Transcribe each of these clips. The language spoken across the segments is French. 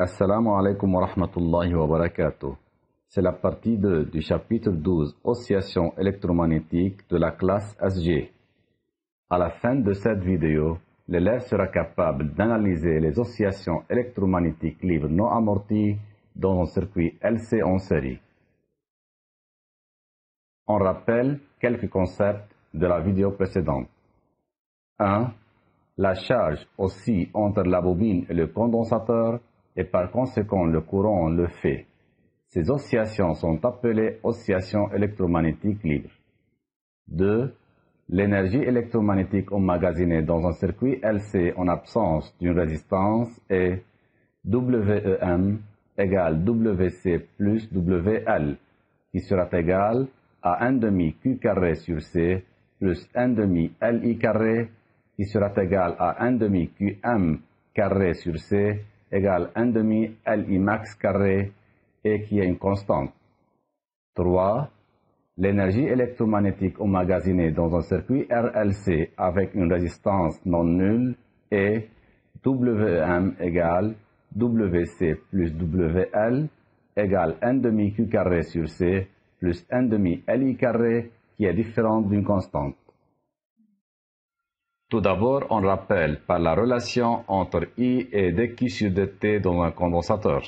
Assalamu alaikum wa rahmatullahi wa barakatuh. C'est la partie 2 du chapitre 12, Oscillations électromagnétiques de la classe SG. À la fin de cette vidéo, l'élève sera capable d'analyser les oscillations électromagnétiques libres non amorties dans un circuit LC en série. On rappelle quelques concepts de la vidéo précédente. 1. La charge oscille entre la bobine et le condensateur et par conséquent le courant le fait. Ces oscillations sont appelées oscillations électromagnétiques libres. 2. L'énergie électromagnétique emmagasinée dans un circuit LC en absence d'une résistance est WEM égale WC plus WL, qui sera égal à 1 demi Q carré sur C plus 1 demi LI carré, qui sera égal à 1 demi QM carré sur C égale 1 demi LI max carré et qui est une constante. 3. L'énergie électromagnétique emmagasinée dans un circuit RLC avec une résistance non nulle est WM égale WC plus WL égale 1 demi Q carré sur C plus 1 demi LI carré qui est différente d'une constante. Tout d'abord, on rappelle par la relation entre I et dQ sur dt dans un condensateur.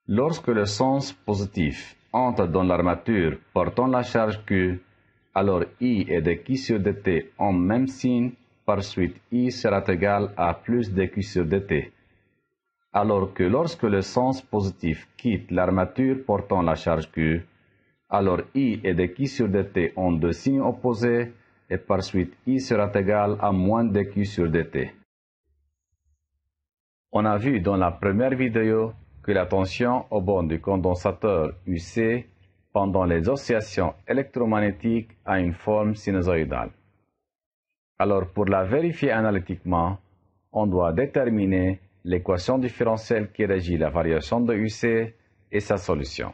Lorsque le sens positif entre dans l'armature portant la charge Q, alors I et dQ sur dt ont même signe, par suite I sera égal à plus dQ sur dt. Alors que lorsque le sens positif quitte l'armature portant la charge Q, alors I et dQ sur dt ont deux signes opposés, et par suite I sera égal à moins dQ sur dt. On a vu dans la première vidéo que la tension au bord du condensateur UC pendant les oscillations électromagnétiques a une forme sinusoïdale. Alors pour la vérifier analytiquement, on doit déterminer l'équation différentielle qui régit la variation de UC et sa solution.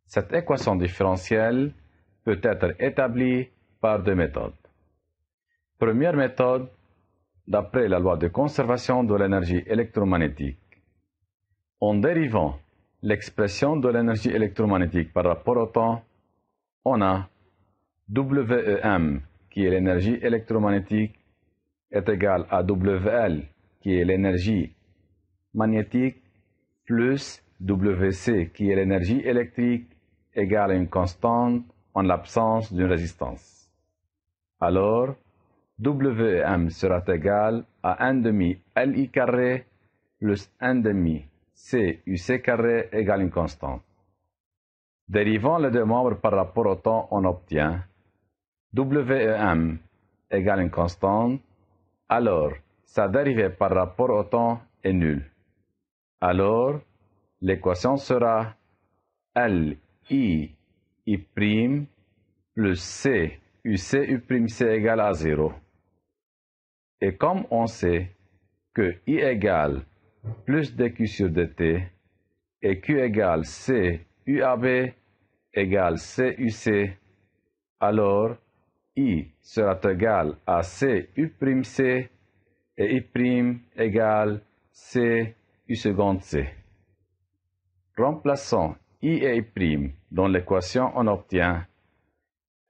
Cette équation différentielle peut être établie par deux méthodes. Première méthode, d'après la loi de conservation de l'énergie électromagnétique. En dérivant l'expression de l'énergie électromagnétique par rapport au temps, on a WEM, qui est l'énergie électromagnétique, est égal à WL, qui est l'énergie magnétique, plus WC, qui est l'énergie électrique, égale à une constante en l'absence d'une résistance. Alors, WM sera égal à 1 demi LI carré plus 1 demi CUC carré égale une constante. Dérivant les deux membres par rapport au temps, on obtient WM égale une constante, alors sa dérivée par rapport au temps est nulle. Alors, l'équation sera LI I' plus C UC U'C égale à 0. Et comme on sait que I égale plus dQ sur dt et Q égale C UAB égale C UC, alors I sera égal à C U'C et I' égale C U seconde C. Remplaçant I et I' dans l'équation, on obtient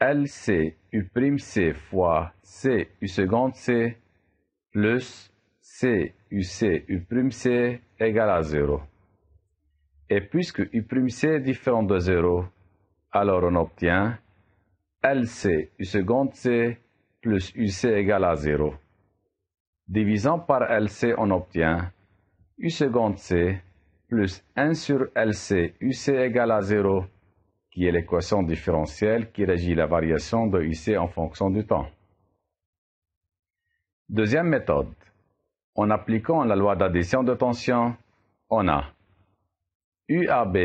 LC U'C fois C U seconde C plus C UC U'C égale à 0. Et puisque U'C est différent de 0, alors on obtient LC U seconde C plus UC égale à 0. Divisant par LC, on obtient U seconde C plus 1 sur LC UC égale à 0, qui est l'équation différentielle qui régit la variation de UC en fonction du temps. Deuxième méthode. En appliquant la loi d'addition de tension, on a UAB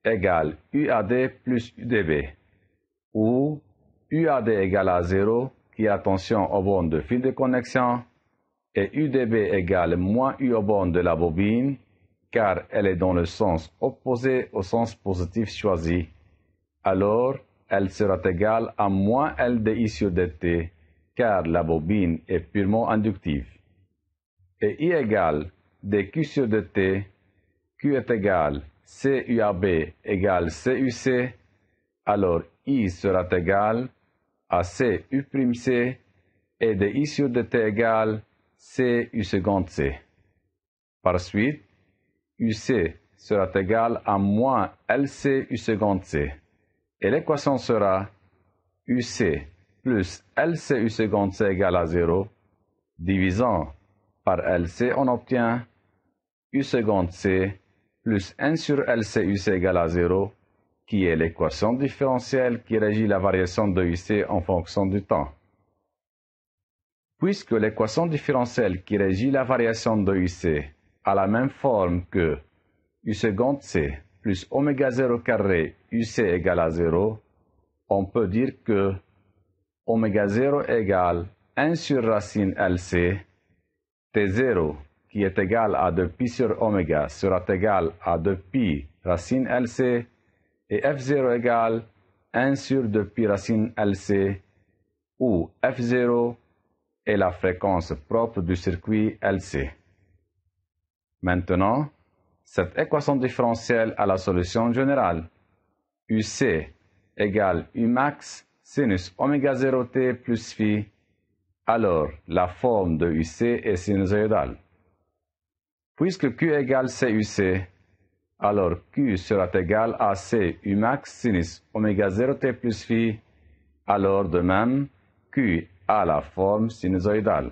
égale UAD plus UDB, où UAD égale à 0, qui est la tension au bord de fil de connexion, et UDB égale moins U au bord de la bobine, car elle est dans le sens opposé au sens positif choisi. Alors, elle sera égale à moins LDI sur dt, car la bobine est purement inductive. Et I égale de Q sur dt, Q est égal CUAB égale CUC, alors I sera égal à CU', et de I sur dt égale CU seconde C. Par suite, UC sera égal à moins LCU seconde C. Et l'équation sera UC plus LCU seconde C égale à 0. Divisant par LC, on obtient U seconde C plus 1 sur LCUC égale à 0, qui est l'équation différentielle qui régit la variation de UC en fonction du temps. Puisque l'équation différentielle qui régit la variation de UC a la même forme que U seconde C plus oméga 0 carré UC égale à 0, on peut dire que oméga 0 égale 1 sur racine LC, T0 qui est égal à 2pi sur oméga sera égal à 2pi racine LC, et F0 égale 1 sur 2pi racine LC, où F0 est la fréquence propre du circuit LC. Maintenant, cette équation différentielle a la solution générale. UC égale Umax sinus oméga 0t plus phi. Alors, la forme de UC est sinusoïdale. Puisque Q égale CUC, alors Q sera égal à C Umax sinus oméga 0t plus phi. Alors, de même, Q a la forme sinusoïdale.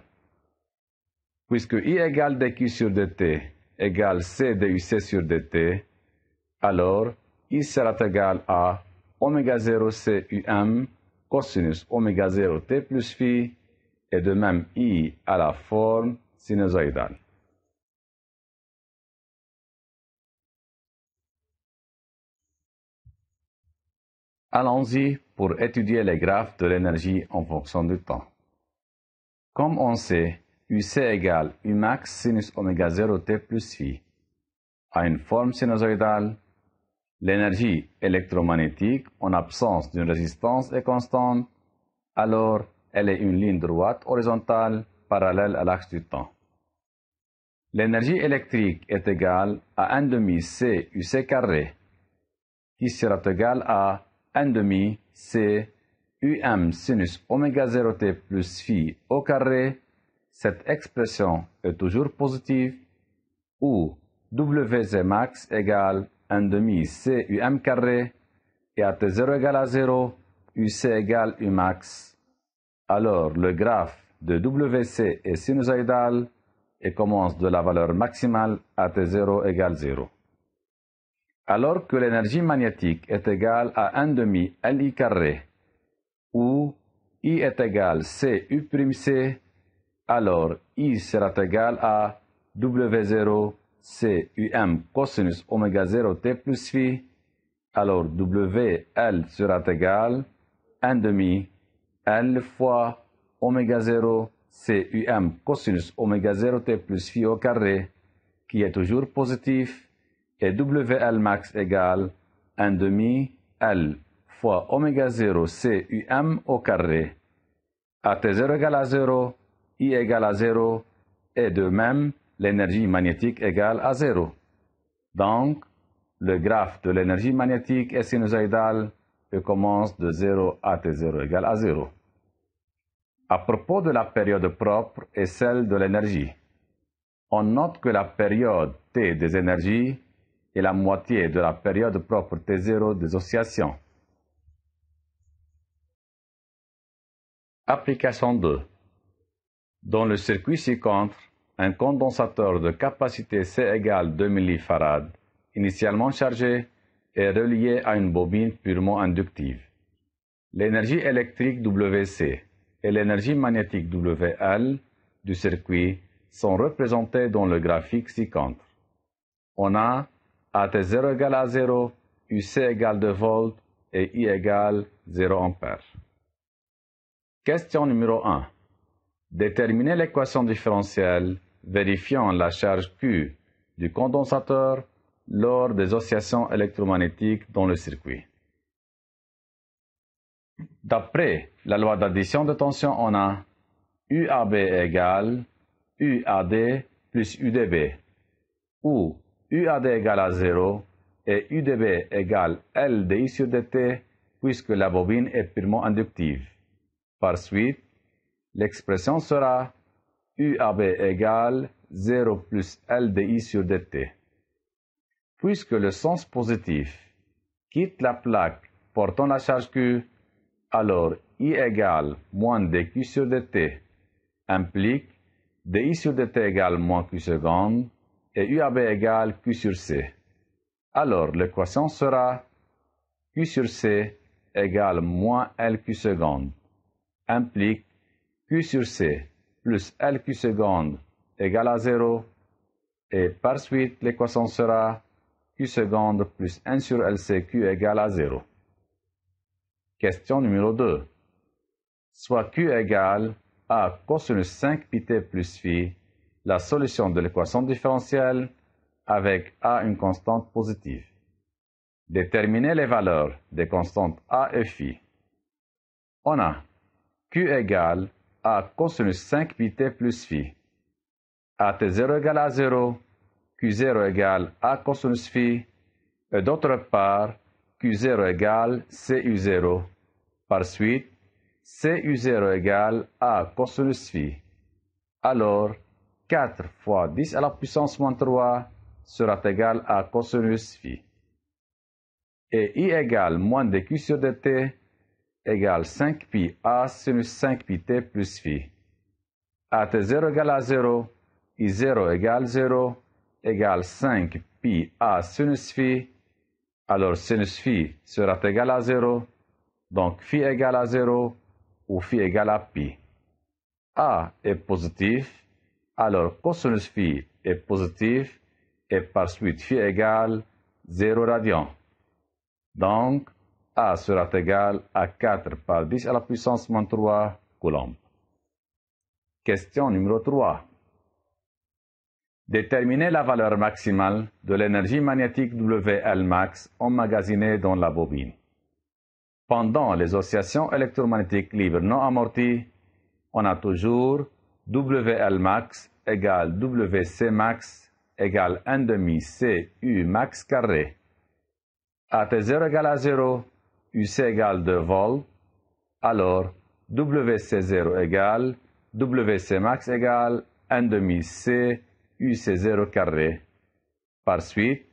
Puisque I égale dQ sur dt égale C dUC sur dt, alors I sera égal à oméga 0 C UM cosinus oméga 0 t plus phi, et de même I a la forme sinusoïdale. Allons-y pour étudier les graphes de l'énergie en fonction du temps. Comme on sait, UC égale Umax sinus oméga 0t plus phi a une forme sinusoïdale. L'énergie électromagnétique, en absence d'une résistance, est constante, alors elle est une ligne droite horizontale parallèle à l'axe du temps. L'énergie électrique est égale à 1 demi C UC carré, qui sera égal à 1 demi C UM sinus oméga 0t plus phi au carré. Cette expression est toujours positive, où WZ max égale 1 demi C UM carré, et à T0 égale à 0, UC égale Umax. Alors, le graphe de WC est sinusoïdal et commence de la valeur maximale à T0 égale 0. Alors que l'énergie magnétique est égale à 1 demi LI carré, où I est égal CU', alors I sera égal à W0 CUM cosinus oméga 0 t plus phi, alors WL sera égal 1 demi L fois oméga 0 CUM cosinus oméga 0 t plus phi au carré, qui est toujours positif, et WL max égale 1 demi L fois oméga 0 CUM au carré. À T0 égale à 0, I égale à 0, et de même, l'énergie magnétique égale à 0. Donc, le graphe de l'énergie magnétique est sinusoïdal et commence de 0 à T0 égale à 0. À propos de la période propre et celle de l'énergie, on note que la période T des énergies est la moitié de la période propre T0 des oscillations. Application 2. Dans le circuit ci-contre, un condensateur de capacité C égale 2 mF, initialement chargé, est relié à une bobine purement inductive. L'énergie électrique WC et l'énergie magnétique WL du circuit sont représentées dans le graphique ci-contre. On a AT0 égale à 0, UC égale 2 volts et I égale 0 ampère. Question numéro 1. Déterminer l'équation différentielle vérifiant la charge Q du condensateur lors des oscillations électromagnétiques dans le circuit. D'après la loi d'addition de tension, on a UAB égale UAD plus UDB. où UAD égale à 0 et UDB égale L de I sur dt, puisque la bobine est purement inductive. Par suite, l'expression sera UAB égale 0 plus L de I sur dt. Puisque le sens positif quitte la plaque portant la charge Q, alors I égale moins dQ sur dt implique dI sur dt égale moins Q seconde et UAB égale Q sur C. Alors l'équation sera Q sur C égale moins LQ seconde implique Q sur C plus LQ seconde égale à 0 et par suite l'équation sera Q seconde plus 1 sur LCQ égale à 0. Question numéro 2. Soit Q égale A cosinus 5 pt plus phi, la solution de l'équation différentielle avec A une constante positive. Déterminer les valeurs des constantes A et phi. On a Q égale A cosinus 5 pt plus phi. AT0 égale à 0, Q0 égale A cosinus phi, et d'autre part, Q0 égale CU0. Par suite, CU0 égale A cosinus phi. Alors, 4 fois 10 à la puissance moins 3 sera égal à cosinus phi. Et I égale moins dQ sur dt égale 5 pi A sinus 5 pi t plus phi. AT0 égale à 0, I0 égale 0, égale 5 pi A sinus phi. Alors sinus phi sera égal à 0, donc phi égale à 0 ou phi égale à pi. A est positif, alors cosinus phi est positif et par suite phi égale 0 radian. Donc, A sera égal à 4 par 10 à la puissance moins 3 coulombs. Question numéro 3. Déterminer la valeur maximale de l'énergie magnétique WL emmagasinée dans la bobine. Pendant les oscillations électromagnétiques libres non amorties, on a toujours WL max égale WC max égale 1 demi CU max carré. AT0 égale à 0, UC égale 2 volts, alors WC0 égale WC max égale 1 demi C UC0 carré. Par suite,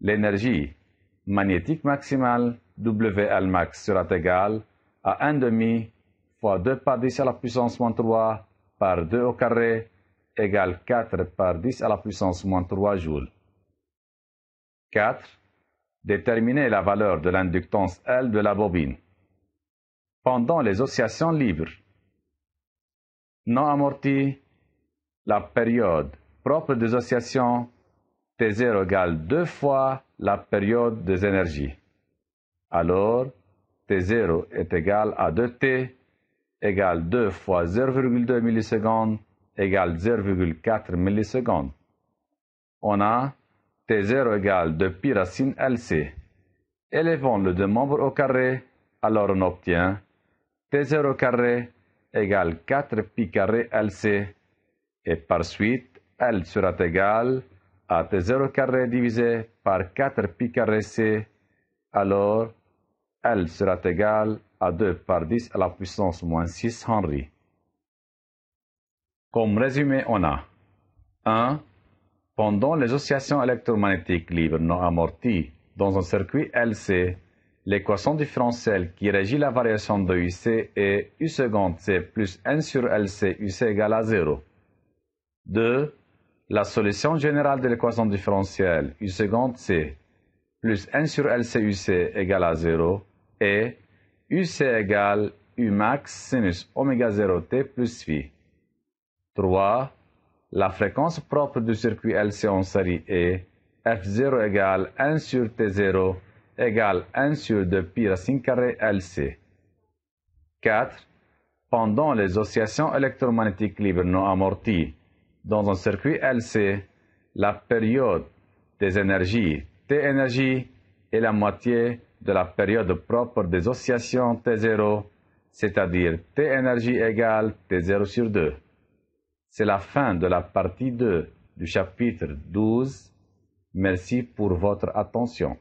l'énergie magnétique maximale WL max sera égale à 1 demi fois 2 par 10 à la puissance moins 3 par 2 au carré égale 4 par 10 à la puissance moins 3 joules. 4. Déterminer la valeur de l'inductance L de la bobine. Pendant les oscillations libres non amorties, la période propre des oscillations T0 égale 2 fois la période des énergies. Alors, T0 est égal à 2T égale 2 fois 0,2 millisecondes égale 0,4 millisecondes. On a T0 égale 2 pi racine LC. Élevons le deux membres au carré, alors on obtient T0 carré égale 4 pi carré LC. Et par suite, L sera égal à T0 carré divisé par 4 pi carré C. Alors, L sera égal à 2 par 10 à la puissance moins 6 Henry. Comme résumé, on a 1. Pendant les oscillations électromagnétiques libres non amorties dans un circuit LC, l'équation différentielle qui régit la variation de UC est U seconde C plus 1 sur LC UC égale à 0. 2. La solution générale de l'équation différentielle U seconde C plus 1 sur LC UC égale à 0 et UC égale U max sinus oméga 0 T plus phi. 3. La fréquence propre du circuit LC en série est F0 égale 1 sur T0 égale 1 sur 2 pi racine carrée LC. 4. Pendant les oscillations électromagnétiques libres non amorties dans un circuit LC, la période des énergies T énergie est la moitié de la période propre des oscillations T0, c'est-à-dire T énergie égale T0 sur 2. C'est la fin de la partie 2 du chapitre 12 Merci pour votre attention.